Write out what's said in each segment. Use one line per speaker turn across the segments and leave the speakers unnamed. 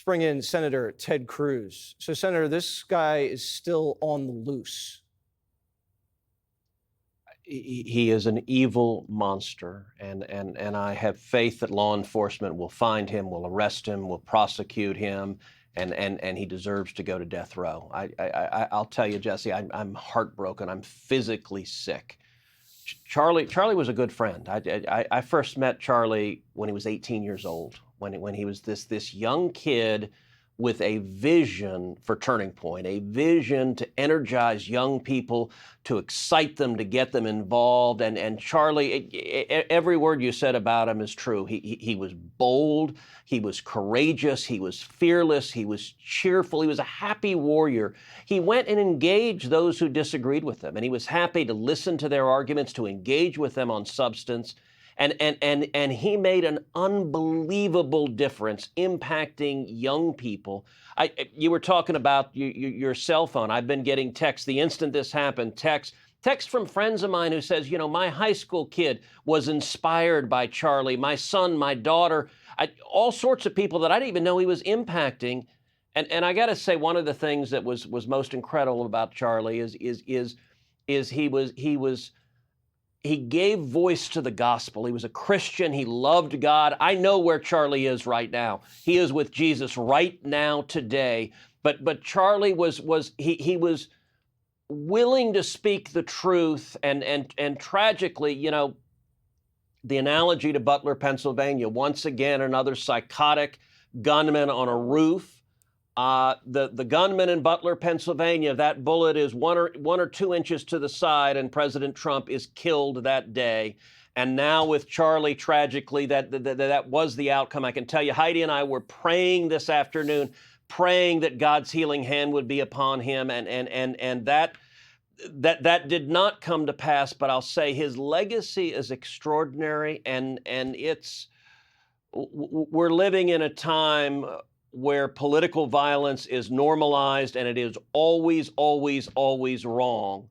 bring in Senator Ted Cruz. So, Senator, this guy is still on the loose.
He is an evil monster, and I have faith that law enforcement will find him, will arrest him, will prosecute him, and he deserves to go to death row. I'll tell you, Jesse, I'm heartbroken. I'm physically sick. Charlie was a good friend. I first met Charlie when he was 18 years old, when he was this young kid with a vision for Turning Point, a vision to energize young people, to excite them, to get them involved. And Charlie, every word you said about him is true. He was bold, he was courageous, he was fearless, he was cheerful, he was a happy warrior. He went and engaged those who disagreed with him, and he was happy to listen to their arguments, to engage with them on substance. And he made an unbelievable difference impacting young people. You were talking about your cell phone. I've been getting texts the instant this happened, texts from friends of mine who says, my high school kid was inspired by Charlie, my son, my daughter, all sorts of people that I didn't even know he was impacting. And I got to say, one of the things that was most incredible about Charlie is he gave voice to the gospel. He was a Christian. He loved God. I know where Charlie is right now. He is with Jesus right now today. But Charlie was willing to speak the truth. And tragically, the analogy to Butler, Pennsylvania, once again, another psychotic gunman on a roof. The gunman in Butler, Pennsylvania, that bullet is one or 2 inches to the side, and President Trump is killed that day. And now with Charlie, tragically, that was the outcome. I can tell you, Heidi and I were praying this afternoon, praying that God's healing hand would be upon him, and that did not come to pass. But I'll say his legacy is extraordinary, and we're living in a time where political violence is normalized, and it is always, always, always wrong.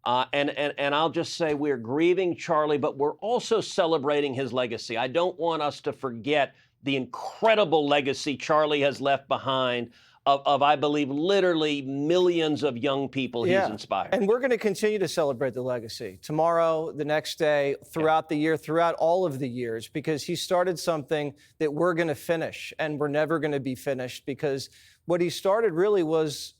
And I'll just say we're grieving Charlie, but we're also celebrating his legacy. I don't want us to forget the incredible legacy Charlie has left behind of I believe, literally millions of young people he's inspired.
And we're going to continue to celebrate the legacy tomorrow, the next day, throughout the year, throughout all of the years, because he started something that we're going to finish, and we're never going to be finished, because what he started really was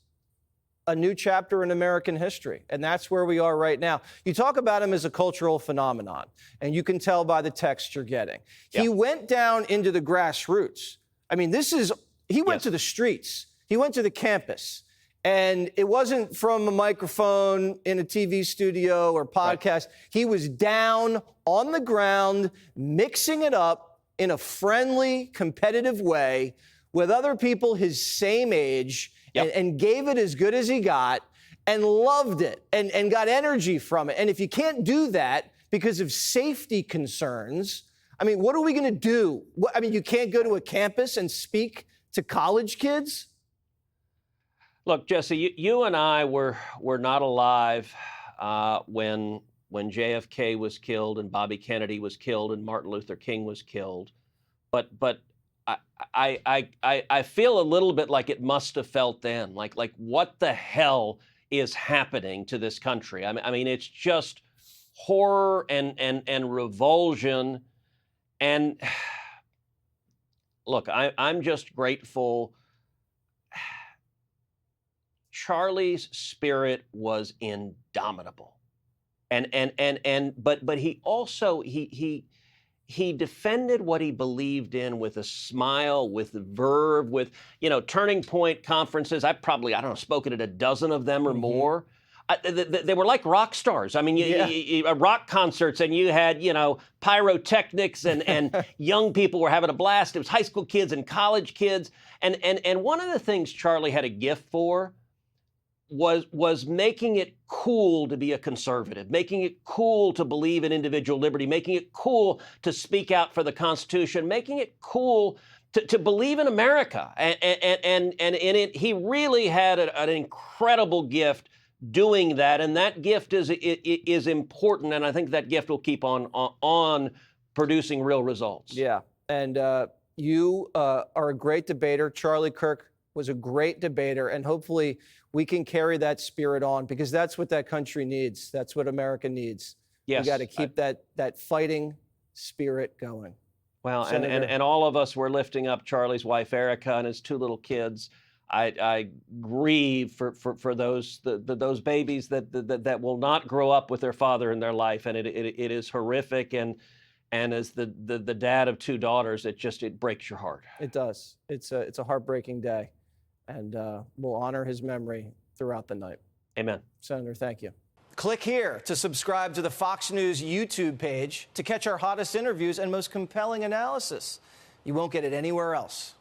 a new chapter in American history, and that's where we are right now. You talk about him as a cultural phenomenon, and you can tell by the text you're getting. He went down into the grassroots. I mean, he went to the streets. He went to the campus, and it wasn't from a microphone in a TV studio or podcast. Right. He was down on the ground, mixing it up in a friendly, competitive way with other people his same age, and gave it as good as he got, and loved it, and got energy from it. And if you can't do that because of safety concerns, I mean, what are we going to do? I mean, you can't go to a campus and speak to college kids?
Look, Jesse, you and I were not alive when JFK was killed and Bobby Kennedy was killed and Martin Luther King was killed. But I feel a little bit like it must have felt then. Like what the hell is happening to this country? I mean, it's just horror and revulsion. And look, I'm just grateful. Charlie's spirit was indomitable, but he also he defended what he believed in with a smile, with verve, with Turning Point conferences. I don't know, spoken at a dozen of them or more. They were like rock stars. I mean, rock concerts, and you had pyrotechnics, and young people were having a blast. It was high school kids and college kids, and one of the things Charlie had a gift for was making it cool to be a conservative, making it cool to believe in individual liberty, making it cool to speak out for the Constitution, making it cool to believe in America. And in it, he really had an incredible gift doing that, and that gift is important, and I think that gift will keep on producing real results.
Yeah, and You are a great debater. Charlie Kirk was a great debater, and hopefully we can carry that spirit on, because that's what that country needs. That's what America needs.
Yes,
We got to keep that fighting spirit going.
Well,
Senator.
and all of us were lifting up Charlie's wife Erica and his 2 little kids. I grieve for those those babies that will not grow up with their father in their life, and it is horrific. And as the dad of 2 daughters, it breaks your heart.
It does. It's a heartbreaking day, and we'll honor his memory throughout the night.
Amen.
Senator, thank you. Click here to subscribe to the Fox News YouTube page to catch our hottest interviews and most compelling analysis. You won't get it anywhere else.